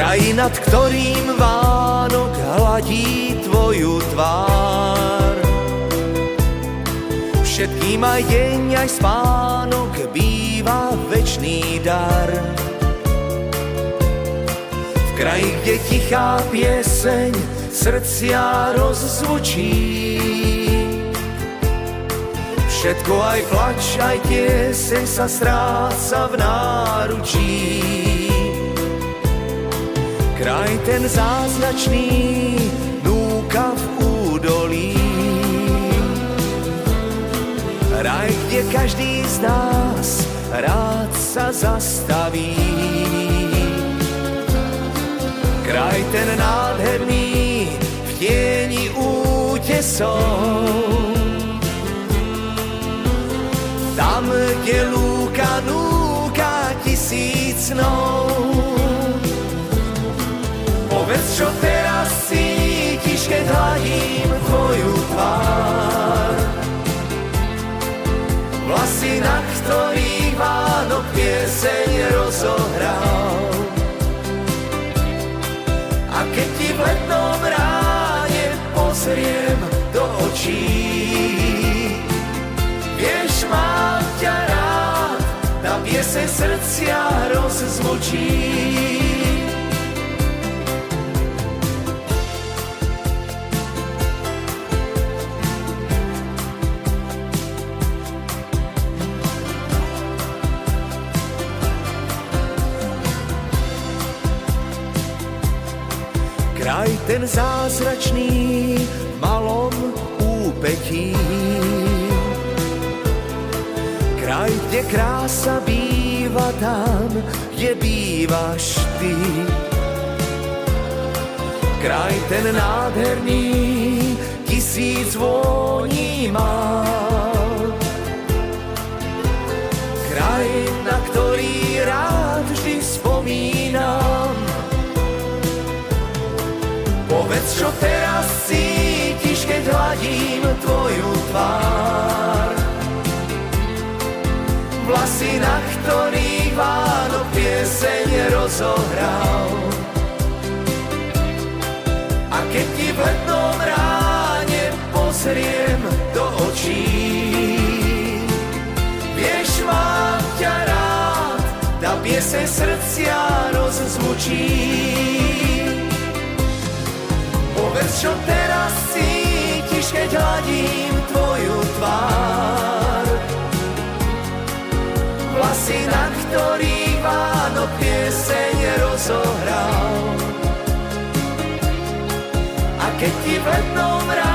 Kraj, nad ktorým Vánok hladí tvoju tvár. Všetkým aj deň, aj spánok býva večný dar. V kraji, kde tichá pieseň srdcia rozzvučí, všetko aj plač, aj tieseň sa stráca v náručí. Kraj ten zázračný núka v údolí, raj, kde každý z nás rád sa zastaví. Kraj ten nádherný v tieni útesov, tam, kde lúka núka tisíc snov. Povedz, čo teraz cítiš, keď hladím tvoju tvár. Vlasy, na ktorých Vánok pieseň rozohral. A keď ti v letnom ráne pozriem do očí, vieš, mám ťa rád, tá pieseň srdcia rozzvučí. Kraj ten zázračný v malom úpetí, kraj, kde krása býva tam, kde bývaš ty. Kraj ten nádherný tisíc vôní má, kraj, na ktorý rád vždy spomínam. Povedz, čo teraz cítiš, keď hladím tvoju tvár. Vlasy, na ktorých Vánok pieseň rozohral. A keď ti v letnom ráne pozriem do očí, vieš, mám ťa rád, tá pieseň srdcia rozzvučí. Povedz, čo teraz cítiš, keď hladím tvoju tvár. Vlasy, na ktorých Vánok pieseň rozohral. A keď ti v letnom ráne